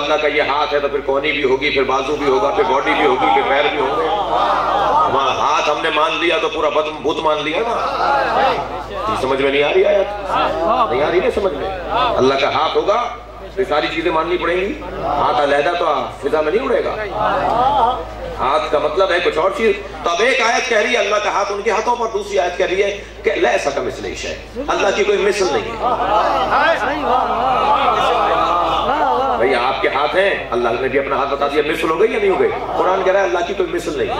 اللہ کا یہ ہاتھ ہے تو پھر کونی بھی ہوگی، پھر بازو بھی ہوگا، پھر باڈی بھی ہوگی، پھر پیر بھی ہوں گے۔ ہاتھ ہم نے مان لیا تو پورا بت مان لیا نا۔ سمجھ میں نہیں آ رہی آیت؟ نہیں آ رہی نا سمجھ میں؟ اللہ کا ہاتھ ہوگا تو ساری چیزیں ماننی پڑیں گی۔ ہاتھ علیحدہ تو فضا میں نہیں اڑے گا۔ ہاتھ کا مطلب ہے کچھ اور چیز۔ تو اب ایک آیت کہہ رہی ہے اللہ کا ہاتھ ان کے ہاتھوں پر، دوسری آیت کہہ رہی ہے کہ لیس کمثلہ شیء، اللہ کی کوئی مثل نہیں ہے۔ بھئی آپ کے ہاتھ ہیں، اللہ نے بھی اپنا ہاتھ بتا دیا، مثل ہو گئی یا نہیں ہو گئی؟ قرآن کہہ رہا ہے اللہ کی کوئی مثل نہیں ہے۔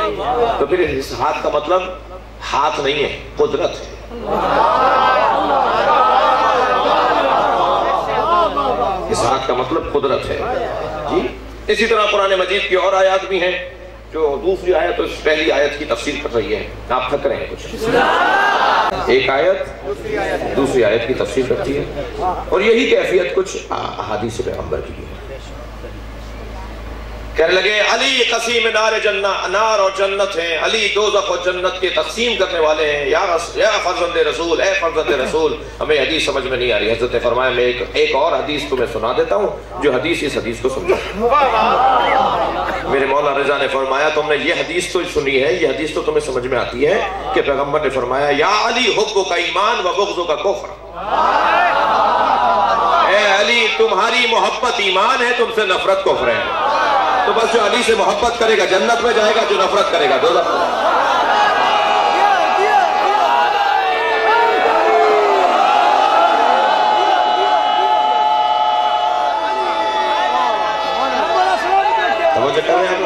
تو پھر اس ہاتھ کا مطلب ہاتھ نہیں ہے، قدرت ہے۔ اس ہاتھ کا مطلب قدرت ہے جی۔ اسی طرح قرآن مجید کی اور آیات بھی ہیں جو دوسری آیت اور پہلی آیت کی تفسیر کر رہی ہے۔ آپ تھک رہے ہیں کچھ؟ ایک آیت دوسری آیت کی تفسیر کرتی ہے، اور یہی کیفیت کچھ احادیث پیغمبر کی ہے۔ کہنے لگے علی قسیم نار جنہ، نار اور جنت ہیں، علی دوزخ اور جنت کے تقسیم کرنے والے ہیں۔ یا فرزند رسول، اے فرزند رسول، ہمیں حدیث سمجھ میں نہیں آ رہی۔ حضرت نے فرمایا میں ایک اور حدیث تمہیں سنا دیتا ہوں جو حدیث اس حدیث کو سمجھا۔ میرے مولا رضا نے فرمایا تم نے یہ حدیث تو سنی ہے، یہ حدیث تو تمہیں سمجھ میں آتی ہے کہ پیغمبر نے فرمایا یا علی حبک کا ایمان و بغضک کا کفر، اے علی تمہاری محبت ایمان ہے، تم سے نفرت کفر ہے۔ تو بس جو علی سے محبت کرے گا جنت میں جائے گا، جو نفرت کرے گا دوزخ میں۔ توجہ کریں آپ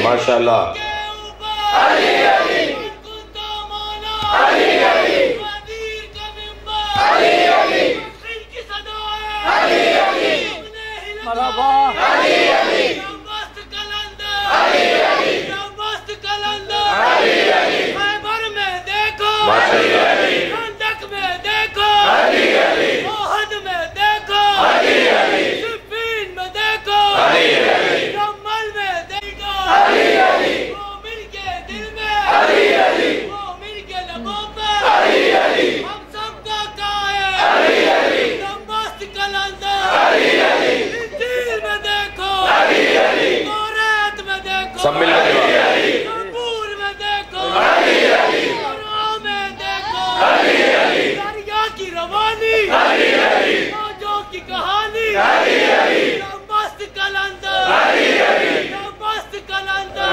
ماشاءاللہ۔ سب مل کر کپور میں دیکھو، میں دیکھو، دریا کی روانی، موجوں کی کہانی، مست کلندر، مست کلندر،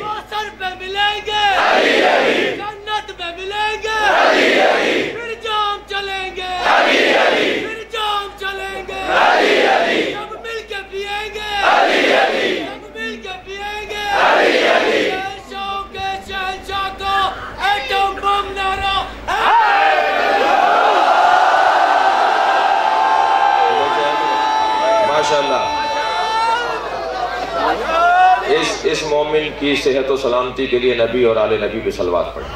وہ سر پہ ملیں گے، جنت پہ ملیں گے، پھر جام چلیں گے، پھر جام چلیں گے، سب مل کے پیئیں گے، ماشاءاللہ۔ اس مومن کی صحت و سلامتی کے لیے نبی اور آل نبی پہ صلوات پڑھیں۔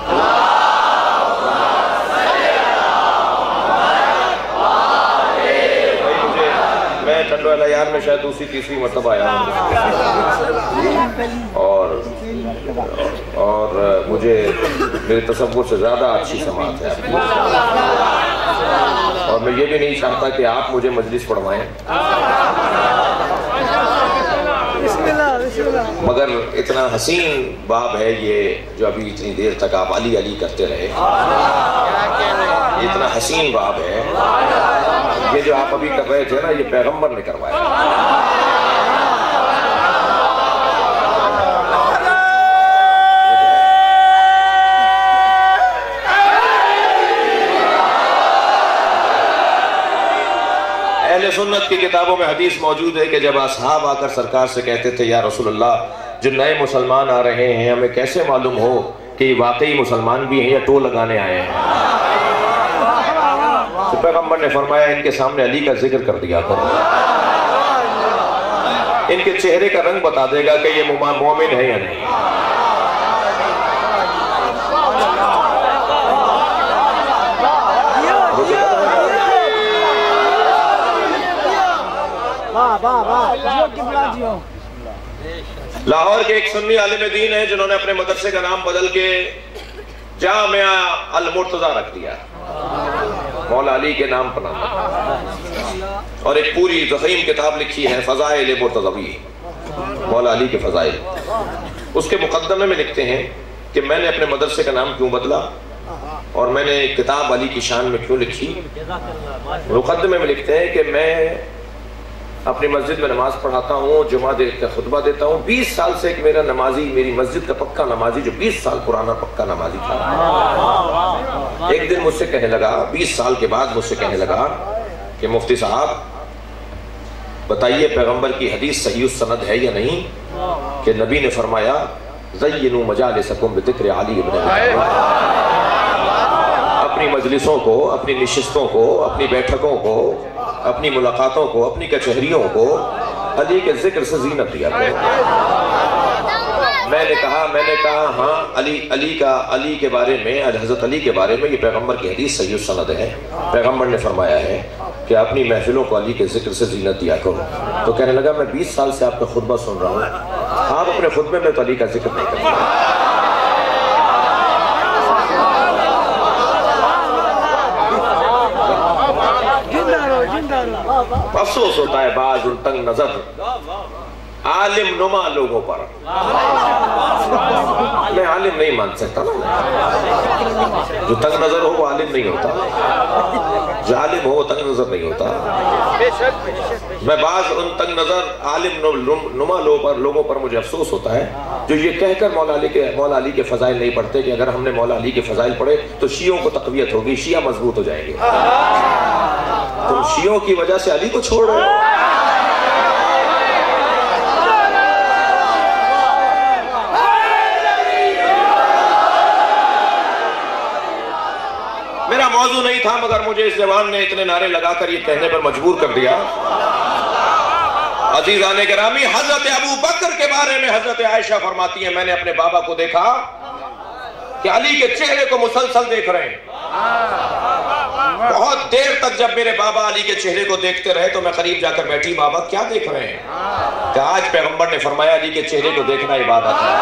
میں ٹھنڈو العیار میں شاید دوسری تیسری مرتبہ آیا ہوں، اور مجھے میرے تصور سے زیادہ اچھی سماعت ہے، اور میں یہ بھی نہیں چاہتا کہ آپ مجھے مجلس پڑھوائیں، مگر اتنا حسین باب ہے یہ جو ابھی اتنی دیر تک آپ علی علی کرتے رہے، یہ اتنا حسین باب ہے۔ یہ جو آپ ابھی کر رہے تھے نا، یہ پیغمبر نے کروایا۔ اہل سنت کی کتابوں میں حدیث موجود ہے کہ جب اصحاب آ کر سرکار سے کہتے تھے یا رسول اللہ جو نئے مسلمان آ رہے ہیں ہمیں کیسے معلوم ہو کہ یہ واقعی مسلمان بھی ہیں یا ٹو لگانے آئے ہیں؟ تو پیغمبر نے فرمایا ان کے سامنے علی کا ذکر کر دیا کرو، ان کے چہرے کا رنگ بتا دے گا کہ یہ مومن ہے یا نہیں. لاہور کے ایک سنی عالم دین ہیں جنہوں نے اپنے مدرسے کا نام بدل کے جامعہ المرتضیٰ رکھ دیا، مولا علی کے نام پر نام، اور ایک پوری ضخیم کتاب لکھی ہے فضائل مرتضوی، مولا علی کے فضائل. اس کے مقدمے میں لکھتے ہیں کہ میں نے اپنے مدرسے کا نام کیوں بدلا اور میں نے کتاب علی کی شان میں کیوں لکھی. مقدمے میں لکھتے ہیں کہ میں اپنی مسجد میں نماز پڑھاتا ہوں، جمعہ دیکھ کر خطبہ دیتا ہوں. 20 سال سے ایک میرا نمازی، میری مسجد کا پکا نمازی، جو 20 سال پرانا پکا نمازی تھا، ایک دن مجھ سے کہنے لگا، 20 سال کے بعد مجھ سے کہنے لگا کہ مفتی صاحب بتائیے پیغمبر کی حدیث صحیح السند ہے یا نہیں کہ نبی نے فرمایا زینوا مجالسکم بذکر علی ابن ابی طالب. اپنی مجلسوں کو، اپنی نشستوں کو، اپنی بیٹھکوں کو، اپنی ملاقاتوں کو، اپنی کچہریوں کو علی کے ذکر سے زینت دیا کرو. میں نے کہا ہاں، علی کے بارے میں، حضرت علی کے بارے میں یہ پیغمبر کی حدیث صحیح السند ہے. پیغمبر نے فرمایا ہے کہ اپنی محفلوں کو علی کے ذکر سے زینت دیا کرو. تو کہنے لگا میں 20 سال سے آپ کا خطبہ سن رہا ہوں، آپ اپنے خطبے میں تو علی کا ذکر نہیں کرتے. افسوس ہوتا ہے بعض ان تنگ نظر عالم نما لوگوں پر. میں عالم نہیں مان سکتا نا، جو تنگ نظر ہو وہ عالم نہیں ہوتا، جو عالم ہو وہ تنگ نظر نہیں ہوتا. میں بعض ان تنگ نظر عالم نما لوگوں پر مجھے افسوس ہوتا ہے جو یہ کہہ کر مولا علی کے فضائل نہیں پڑھتے کہ اگر ہم نے مولا علی کے فضائل پڑھے تو شیعوں کو تقویت ہوگی، شیعہ مضبوط ہو جائیں گے. تم شیعوں کی وجہ سے علی کو چھوڑ رہے ہو. میرا موضوع نہیں تھا مگر مجھے اس جوان نے اتنے نعرے لگا کر یہ کہنے پر مجبور کر دیا. عزیزان گرامی، حضرت ابو بکر کے بارے میں حضرت عائشہ فرماتی ہیں میں نے اپنے بابا کو دیکھا کہ علی کے چہرے کو مسلسل دیکھ رہے ہیں. بہت دیر تک جب میرے بابا علی کے چہرے کو دیکھتے رہے تو میں قریب جا کر بیٹھی، بابا کیا دیکھ رہے ہیں؟ کہ آج پیغمبر نے فرمایا علی کے چہرے کو دیکھنا عبادت ہے.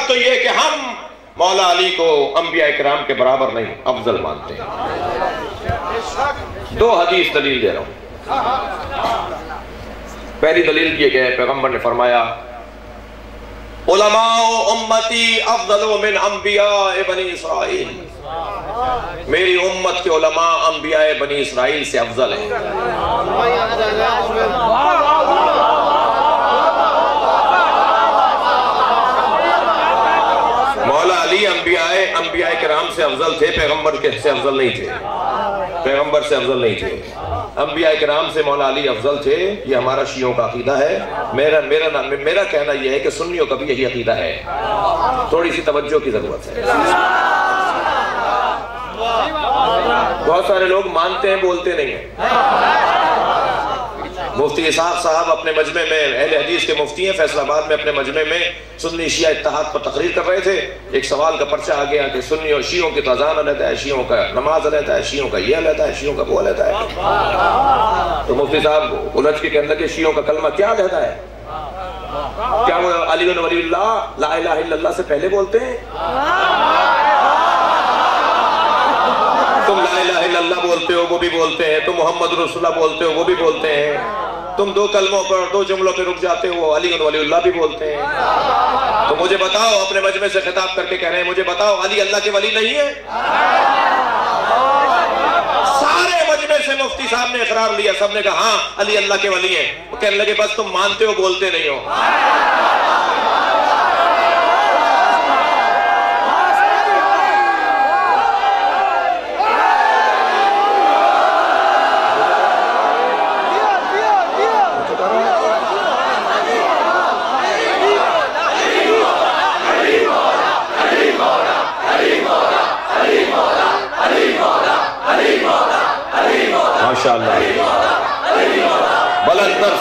تو یہ کہ ہم مولا علی کو انبیاء اکرام کے برابر نہیں افضل مانتے ہیں. 2 حدیث دلیل دے رہا ہوں. پہلی دلیل یہ کہ پیغمبر نے فرمایا علماء امتی افضل من انبیاء بنی اسرائیل. میری امت کے علماء انبیاء بنی اسرائیل سے افضل ہیں. مولا علی انبیاء کرام سے افضل تھے، پیغمبر سے افضل نہیں تھے. پیغمبر سے افضل نہیں تھے، انبیاء کرام سے مولا علی افضل تھے. یہ ہمارا شیعوں کا عقیدہ ہے. میرا کہنا یہ ہے کہ سنیوں کا بھی یہی عقیدہ ہے. تھوڑی سی توجہ کی ضرورت ہے. بہت سارے لوگ مانتے ہیں بولتے نہیں ہیں. مفتی اسحاق صاحب اپنے مجمع میں، اہل حدیث کے مفتی ہیں، فیصل آباد میں اپنے مجمع میں سنی شیعہ اتحاد پر تقریر کر رہے تھے. ایک سوال کا پرچہ آ گیا کہ سنی اور شیعوں کی تو اذان علیحدہ ہے، شیعوں کا نماز علیحدہ ہے، شیعوں کا یہ علیحدہ ہے، شیعوں کا وہ علیحدہ ہے. تو مفتی صاحب الجھ کے کہنے لگے شیعوں کا کلمہ کیا علیحدہ ہے؟ کیا وہ علی بن ولی اللہ لا الہ الا اللہ سے پہلے بولتے ہیں؟ تم لا الہ الا اللہ بولتے ہو وہ بھی بولتے ہیں، تم محمد رسول اللہ بولتے ہو وہ بھی بولتے ہیں، تم 2 کلموں پر 2 جملوں پہ رک جاتے ہو، علی بن ولی اللہ بھی بولتے ہیں. تو مجھے بتاؤ، اپنے مجمع سے خطاب کر کے کہہ رہے ہیں مجھے بتاؤ علی اللہ کے ولی نہیں ہے؟ سارے مجمع سے مفتی صاحب نے اقرار لیا، سب نے کہا ہاں علی اللہ کے ولی ہیں. وہ کہنے لگے بس تم مانتے ہو بولتے نہیں ہو.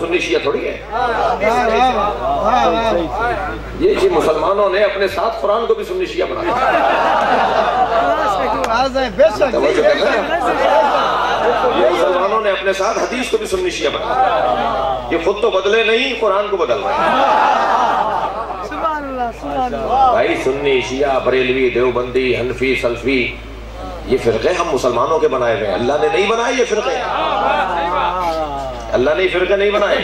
سنی شیعہ تھوڑی ہے. یہ مسلمانوں نے اپنے ساتھ قرآن کو بھی سنی شیعہ بنا یہ مسلمانوں نے اپنے ساتھ حدیث کو بھی سنی شیعہ بنا. یہ خود تو بدلے نہیں، قرآن کو بدل رہے ہیں. بھائی سنی شیعہ بریلوی دیوبندی حنفی سلفی یہ فرقے ہم مسلمانوں کے بنائے ہوئے ہیں. اللہ نے نہیں بنائے یہ فرقے. اللہ نے یہ فرقے نہیں بنائے.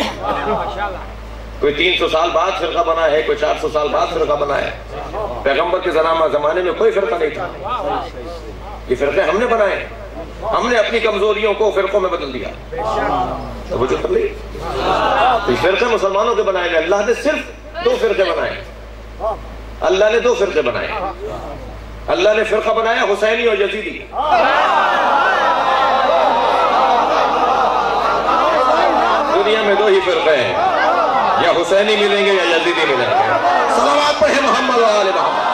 کوئی 300 سال بعد فرقہ بنا ہے، کوئی 400 سال بعد فرقہ بنا ہے. پیغمبر کے زمانے میں کوئی فرقہ نہیں تھا. یہ فرقے ہم نے بنائے. ہم نے اپنی کمزوریوں کو فرقوں میں بدل دیا. توجہ کر لی. یہ فرقے مسلمانوں کے بنائے ہوئے. اللہ نے صرف 2 فرقے بنائے. اللہ نے 2 فرقے بنائے. اللہ نے فرقہ بنایا حسینی اور یزیدی. دنیا میں 2 ہی فرقے ہیں، یا حسینی ملیں گے یا یزیدی ملیں گے. صلوات پڑھیں محمد و آل محمد.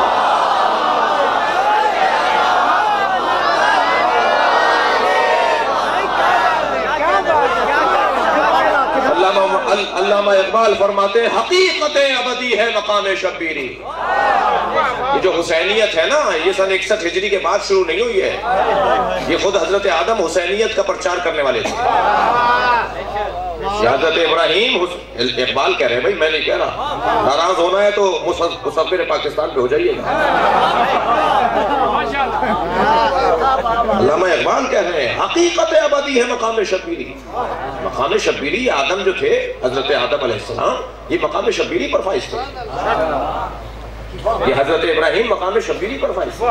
علامہ اقبال فرماتے ہیں حقیقت ابدی ہے مقام شبیری. یہ جو حسینیت ہے نا، یہ سن 61 ہجری کے بعد شروع نہیں ہوئی ہے. یہ خود حضرت آدم حسینیت کا پرچار کرنے والے تھے. حضرت ابراہیم اقبال کہہ رہے ہیں، بھائی میں نہیں کہہ رہا. ناراض ہونا ہے تو مصور پاکستان پہ ہو جائیے گا. علامہ اقبال کہہ رہے ہیں حقیقت ابدی ہے مقام شبیری. مقام شبیری آدم جو تھے، حضرت آدم علیہ السلام، یہ مقام شبیری پر فائز تھے. یہ حضرت ابراہیم مقام شبیری پر فائز تھے.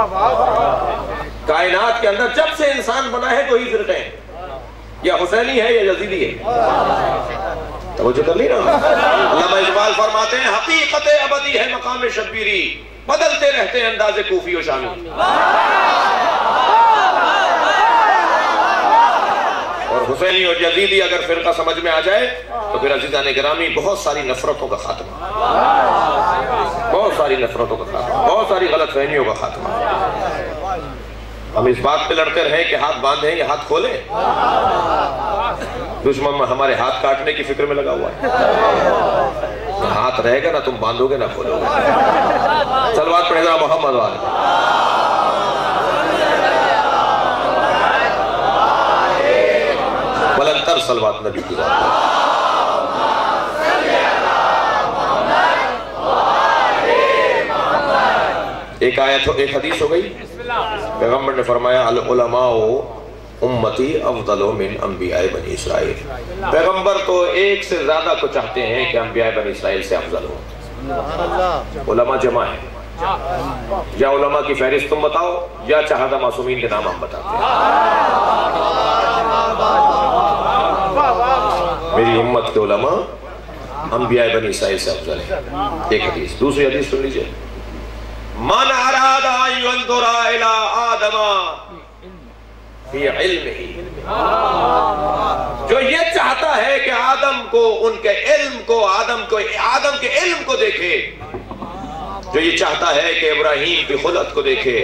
کائنات کے اندر جب سے انسان بنا ہے 2 ہی فرقے ہیں، یا حسینی ہے یا یزیدی ہے. توجہ کر لی نا. علامہ اقبال فرماتے ہیں حقیقت ابدی ہے مقام شبیری، بدلتے رہتے ہیں انداز کوفی و شامی. اور حسینی اور یزیدی اگر فرقہ سمجھ میں آ جائے تو پھر عزیزان گرامی بہت ساری نفرتوں کا خاتمہ، بہت ساری نفرتوں کا خاتمہ، بہت ساری غلط فہمیوں کا خاتمہ. ہم اس بات پہ لڑتے رہیں کہ ہاتھ باندھیں یا ہاتھ کھولیں. دشمن ہمارے ہاتھ کاٹنے کی فکر میں لگا ہوا ہے. ہاتھ رہے گا نہ تم باندھو گے نہ کھولو گے. صلوات پڑھیں ذرا محمد والے. بلندتر صلوات نبی کی ذات. ایک آیت ایک حدیث ہو گئی. پیغمبر نے فرمایا العلماء امتی افضل من انبیاء بنی اسرائیل. پیغمبر تو ایک سے زیادہ کو چاہتے ہیں کہ انبیاء بنی اسرائیل سے افضل ہو. علماء جمع ہے. یا علماء کی فہرست تم بتاؤ یا چہادہ معصومین کے نام ہم بتاتے ہیں. میری امت کے علماء انبیاء بنی اسرائیل سے افضل ہیں. ایک حدیث. دوسری حدیث سن لیجئے. من اراد ان ينظر الى آدم فی علمہ، جو یہ چاہتا ہے کہ آدم کو ان کے علم کو آدم کے علم کو دیکھے، جو یہ چاہتا ہے کہ ابراہیم کی خلقت کو دیکھے،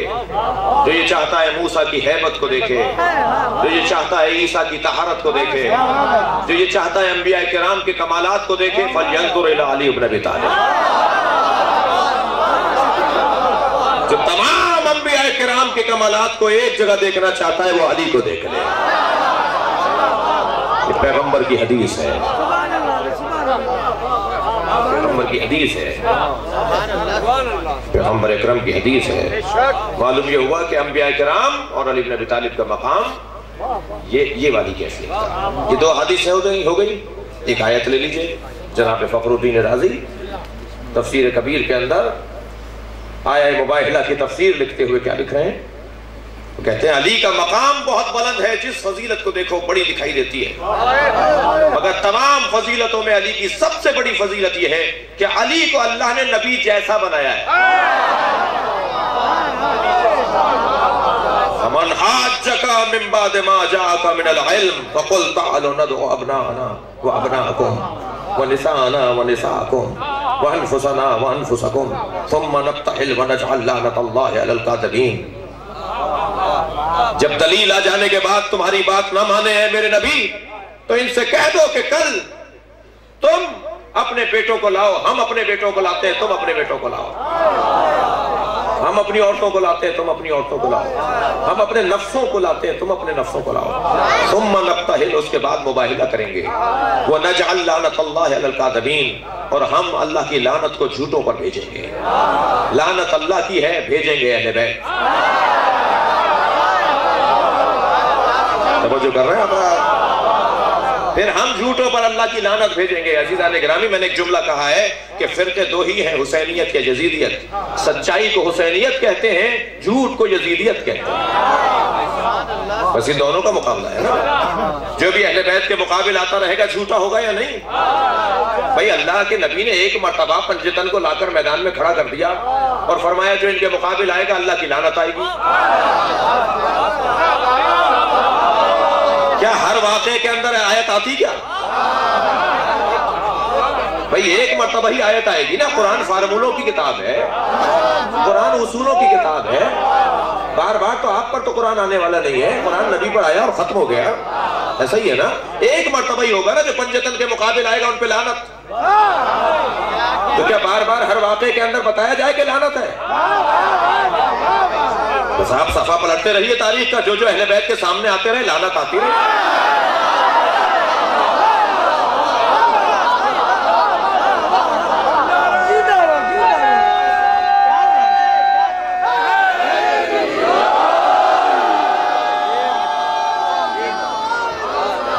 جو یہ چاہتا ہے موسیٰ کی ہیبت کو دیکھے، جو یہ چاہتا ہے عیسیٰ کی طہارت کو دیکھے، جو یہ چاہتا ہے انبیاء کرام کے کمالات کو دیکھے، فَلْيَنْظُرْ إِلَىٰ عَلِي بْنِ أَبِي طَالِبٍ. جو تمام انبیاء کرام کے کمالات کو ایک جگہ دیکھنا چاہتا ہے وہ علی کو دیکھ لے. یہ پیغمبر کی حدیث ہے. پیغمبر کی حدیث ہے. پیغمبر اکرم کی حدیث ہے. معلوم یہ ہوا کہ انبیاء کرام اور علی بن ابی طالب کا مقام یہ والی کیفیت تھا. یہ 2 حدیثیں ہو گئی. ایک آیت لے لیجئے. جناب فخر الدین رازی تفسیر کبیر کے اندر آیہ مباہلہ کی تفسیر لکھتے ہوئے کیا لکھ رہے ہیں؟ وہ کہتے ہیں علی کا مقام بہت بلند ہے، جس فضیلت کو دیکھو بڑی دکھائی دیتی ہے، مگر تمام فضیلتوں میں علی کی سب سے بڑی فضیلت یہ ہے کہ علی کو اللہ نے نبی جیسا بنایا ہے. فَمَنْ حَاجَّكَ مِنْ بَعْدِ مَا جَاءَكَ مِنَ الْعِلْمِ فَقُلْ تَعَالُوا نَدْعُ أَبْنَاءَنَا وَأَبْنَاءَكُمْ وَنِسَاءَنَا وَنِسَاءَكُمْ وَأَنفُسَنَا وَأَنفُسَكُمْ ثُمَّ نَبْتَحِلْ وَنَجْعَلْ لَعْنَةَ اللَّهِ عَلَى الْكَاذِبِينَ. جب دلیل آ جانے کے بعد تمہاری بات نہ مانے ہیں میرے نبی، تو ان سے کہہ دو کہ کل اپنے بیٹوں کو لاؤ، ہم اپنے بیٹوں کو لاتے ہیں، تم اپنے بیٹوں کو لاؤ، ہم اپنی عورتوں کو لاتے ہیں، تم اپنی عورتوں کو لاؤ، ہم اپنے نفسوں کو لاتے ہیں، تم اپنے نفسوں کو لاؤ، ثم نبتہل، اس کے بعد مباہلہ کریں گے، وَنَجْعَلْ لَعْنَةَ اللَّهِ عَلَى الْكَاذِبِينَ، اور ہم اللہ کی لعنت کو جھوٹوں پر بھیجیں گے۔ لعنت اللہ کی ہے، بھیجیں گے اہل بیت۔ توجہ کر رہے ہیں آپ؟ پھر ہم جھوٹوں پر اللہ کی لعنت بھیجیں گے۔ عزیزان گرامی، میں نے ایک جملہ کہا ہے کہ فرقے دو ہی ہیں، حسینیت یا یزیدیت۔ سچائی کو حسینیت کہتے ہیں، جھوٹ کو یزیدیت کہتے ہیں۔ بس ان دونوں کا مقابلہ ہے نا۔ جو بھی اہل بیت کے مقابل آتا رہے گا جھوٹا ہوگا یا نہیں؟ بھائی اللہ کے نبی نے ایک مرتبہ پنجتن کو لا کر میدان میں کھڑا کر دیا اور فرمایا جو ان کے مقابل آئے گا اللہ کی لعنت آئے گی۔ کیا ہر واقعے کے اندر آیت آتی کیا؟ بھئی ایک مرتبہ ہی آیت آئے گی نا۔ قرآن فارمولوں کی کتاب ہے، قرآن اصولوں کی کتاب ہے۔ بار بار تو آپ پر تو قرآن آنے والا نہیں ہے، قرآن نبی پر آیا اور ختم ہو گیا، ایسا ہی ہے نا۔ ایک مرتبہ ہی ہوگا نا جو پنجتن کے مقابل آئے گا ان پہ لعنت۔ تو کیا بار بار ہر واقعے کے اندر بتایا جائے کہ لعنت ہے؟ بس آپ صفحہ پلٹتے رہیے تاریخ کا، جو جو اہل بیت کے سامنے آتے رہے لعنت آتی رہے۔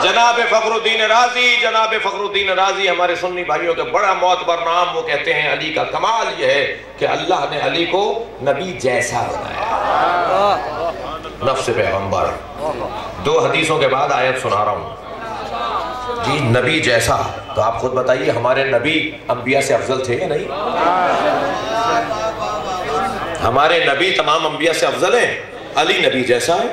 جناب فخر الدین رازی، جناب فخر الدین رازی ہمارے سنی بھائیوں کے بڑا معتبر نام، وہ کہتے ہیں علی کا کمال یہ ہے کہ اللہ نے علی کو نبی جیسا بنایا، نفس پیغمبر۔ دو حدیثوں کے بعد آیت سنا رہا ہوں جی، نبی جیسا۔ تو آپ خود بتائیے ہمارے نبی انبیاء سے افضل تھے یا نہیں؟ ہمارے نبی تمام انبیاء سے افضل ہیں، علی نبی جیسا ہے۔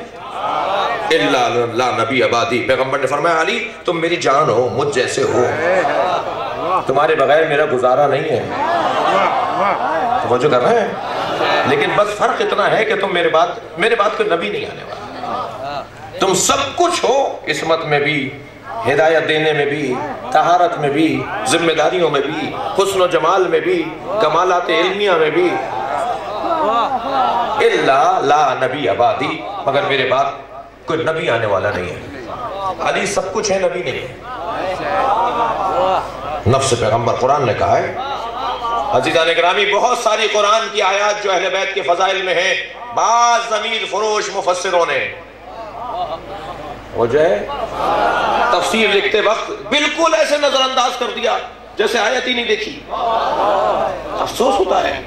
اللہ نبی عبادی، پیغمبر نے فرمایا علی تم میری جان ہو، مجھ جیسے ہو، تمہارے بغیر میرا گزارا نہیں ہے۔ توجہ کر رہے ہیں؟ لیکن بس فرق اتنا ہے کہ تم میرے بعد کوئی نبی نہیں آنے والا، تم سب کچھ ہو، عصمت میں بھی، ہدایت دینے میں بھی، طہارت میں بھی، ذمہ داریوں میں بھی، حسن و جمال میں بھی، کمالات علمیہ میں بھی۔ اللہ لا نبی عبادی، مگر میرے بعد کوئی نبی آنے والا نہیں ہے۔ علی سب کچھ ہے، نبی نہیں ہے، نفس پیغمبر۔ قرآن نے کہا ہے، عزیزان گرامی بہت ساری قرآن کی آیات جو اہل بیت کے فضائل میں ہیں، بعض ضمیر فروش مفسروں نے وہ جو ہے تفسیر لکھتے وقت بالکل ایسے نظر انداز کر دیا جیسے آیت ہی نہیں دیکھی۔ افسوس ہوتا ہے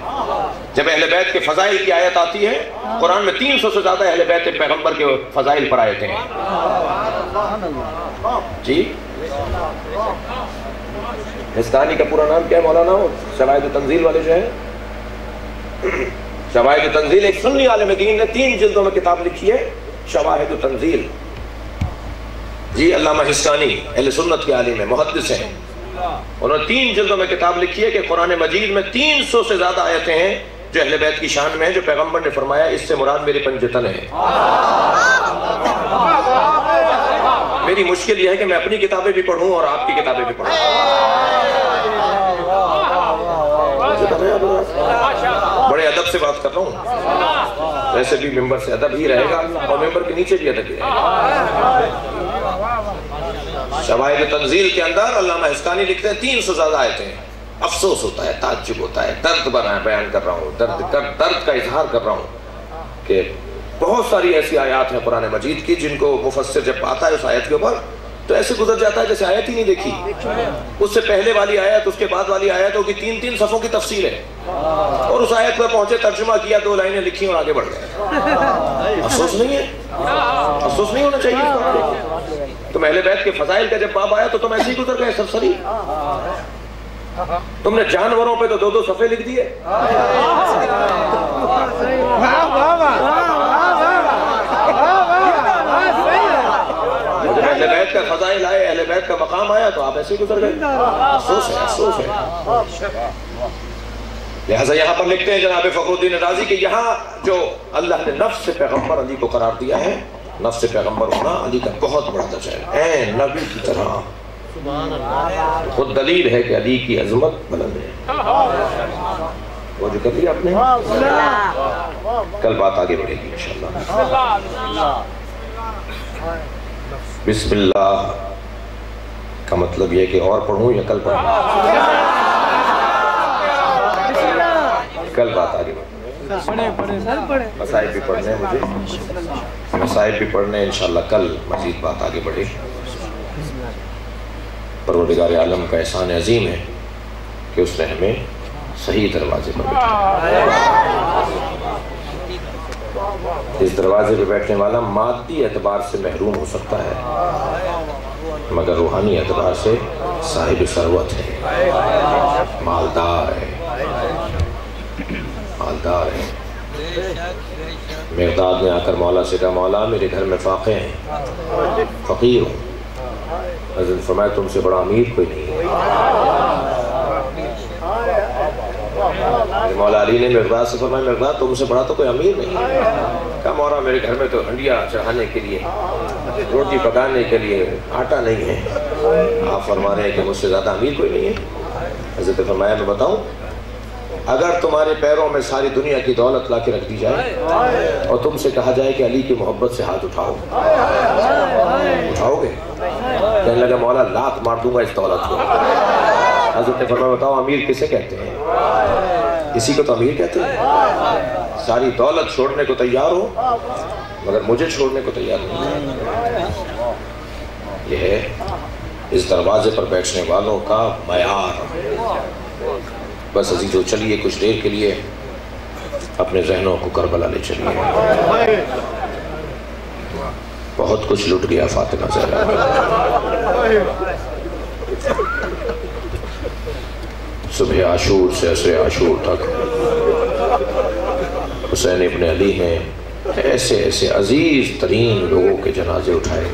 جب اہل بیت کے فضائل کی آیت آتی ہے۔ قرآن میں 300 سے زیادہ اہل بیت پیغمبر کے فضائل پر آیتیں ہیں جی۔ اس کہانی کا پورا نام کیا ہے مولانا؟ شواہد تنزیل والے جو ہیں، شواہد تنزیل ایک سنی عالم دین نے 3 جلدوں میں کتاب لکھی ہے، شواہد تنزیل جی۔ علامہ حسانی اہل سنت کے عالم ہیں، محدث ہیں، انہوں نے 3 جلدوں میں کتاب لکھی ہے کہ قرآن مجید میں 300 سے زیادہ آیتیں ہیں جو اہل بیت کی شان میں ہیں، جو پیغمبر نے فرمایا اس سے مراد میری پنجتن ہے۔ میری مشکل یہ ہے کہ میں اپنی کتابیں بھی پڑھوں اور آپ کی کتابیں بھی پڑھوں۔ بڑے ادب سے بات کر رہا ہوں، ویسے بھی ممبر سے ادب ہی رہے گا اور ممبر کے نیچے بھی ادب ہی رہے گا۔ شواہد تنزیل کے اندر علامہ حسکانی لکھتے ہیں 300 سے زیادہ آیتیں ہیں۔ افسوس ہوتا ہے، تعجب ہوتا ہے، درد بیان کر رہا ہوں، درد کا اظہار کر رہا ہوں کہ بہت ساری ایسی آیات ہیں قرآن مجید کی جن کو مفسر جب آتا ہے اس آیت کے اوپر تو ایسے گزر جاتا ہے جیسے آیت ہی نہیں دیکھی۔ اس سے پہلے والی آیت، اس کے بعد والی آیتوں کی 3 صفحوں کی تفسیر ہے، اور اس آیت پر پہنچے، ترجمہ کیا، 2 لائنیں لکھی اور آگے بڑھ گئے۔ افسوس نہیں ہے؟ افسوس نہیں ہونا چاہیے؟ تم اہل بیت کے فضائل کا جب باب آیا تو تم ایسے ہی گزر گئے سرسری؟ تم نے جانوروں پہ تو 2 صفحے لکھ دیے۔ جب اہل بیت کا فضائل آئے، اہل بیت کا مقام آیا تو آپ ایسے ہی گزر گئے۔ افسوس ہے، افسوس ہے۔ لہٰذا یہاں پر لکھتے ہیں جناب فخر الدین رازی کہ یہاں جو اللہ نے نفس سے پیغمبر علی کو قرار دیا ہے، نفس پیغمبر ہونا علی کا بہت بڑا درجہ ہے، اے نبی کی طرح خود دلیل ہے کہ علی کی عظمت بلند ہے. وہ جو کر لیا آپ نے, کل بات آگے بڑھے گی انشاءاللہ. بسم اللہ کا مطلب یہ کہ اور پڑھوں یا کل پڑھوں؟ کل بات آگے بڑھے. مسائب بھی پڑھنے ہیں مجھے, مسائب بھی پڑھنے ہیں انشاءاللہ. کل مزید بات آگے بڑھے. پروردگار عالم کا احسان عظیم ہے کہ اس نے ہمیں صحیح دروازے پر بیٹھا. اس دروازے پہ بیٹھنے والا مادی اعتبار سے محروم ہو سکتا ہے مگر روحانی اعتبار سے صاحب ثروت ہے, مالدار ہے, مالدار ہے. مقداد نے آ کر مولا سے کہا, مولا میرے گھر میں فاقے ہیں, فقیر ہوں. حضرت فرمایا تم سے بڑا امیر کوئی نہیں ہے. مولا علی نے مقداد سے فرمایا, مقداد تم سے بڑا تو کوئی امیر نہیں ہے. کہا مولا میرے گھر میں تو ہنڈیا چڑھانے کے لیے, روٹی پکانے کے لیے آٹا نہیں ہے. آپ فرما رہے ہیں کہ مجھ سے زیادہ امیر کوئی نہیں ہے. حضرت فرمایا میں بتاؤں, اگر تمہارے پیروں میں ساری دنیا کی دولت لا کے رکھ دی جائے اور تم سے کہا جائے کہ علی کی محبت سے ہاتھ اٹھاؤ, اٹھاؤ گے؟ کہنے لگا مولا لاکھ مار دوں گا اس دولت کو. حضرت نے فرمایا بتاؤ امیر کسے کہتے ہیں؟ اسی کو تو امیر کہتے ہیں. ساری دولت چھوڑنے کو تیار ہو مگر مجھے چھوڑنے کو تیار نہیں. یہ ہے اس دروازے پر بیٹھنے والوں کا معیار. بس عزیزو چلیے کچھ دیر کے لیے اپنے ذہنوں کو کربلا لے چلیے. بہت کچھ لٹ گیا فاطمہ زہرا. صبح عاشور سے عصر عاشور تک حسین ابن علی نے ایسے ایسے عزیز ترین لوگوں کے جنازے اٹھائے.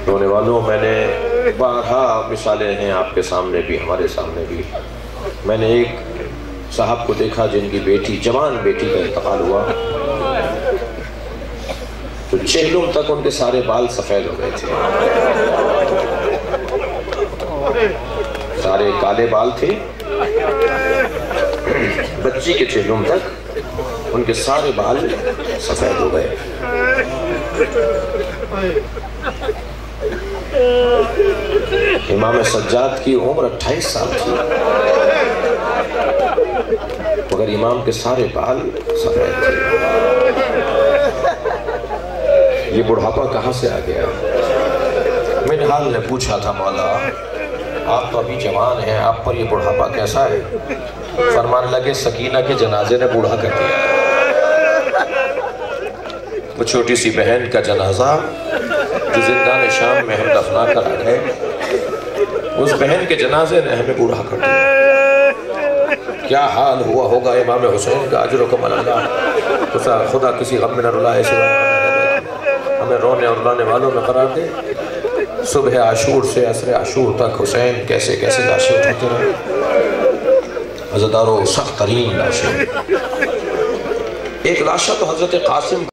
رونے والوں, میں نے بارہا مثالیں ہیں آپ کے سامنے بھی, ہمارے سامنے بھی. میں نے ایک صاحب کو دیکھا جن کی بیٹی, جوان بیٹی کا انتقال ہوا تو چہلم تک ان کے سارے بال سفید ہو گئے تھے. سارے کالے بال تھے, بچی کے چہلم تک ان کے سارے بال سفید ہو گئے. امام سجاد کی عمر 28 سال تھی مگر امام کے سارے بال سفید تھے. یہ بڑھاپا کہاں سے آ گیا؟ منہال نے پوچھا تھا مولا آپ تو ابھی جوان ہیں, آپ پر یہ بڑھاپا کیسا ہے؟ فرمان لگے سکینہ کے جنازے نے بوڑھا کر دیا. وہ چھوٹی سی بہن کا جنازہ جو زندان شام میں ہم دفنا کر آ گئے, اس بہن کے جنازے نے ہمیں بوڑھا کر دیا. کیا حال ہوا ہوگا امام حسین کا, اجر و کمال اللہ. خدا کسی غم میں نہ رلائے, ہمیں رونے اور رلانے والوں میں قرار دے. صبح عاشور سے عصر عاشور تک حسین کیسے کیسے لاشیں اٹھاتے رہے. عزادارو سخت ترین لاشیں. ایک لاشہ تو حضرت قاسم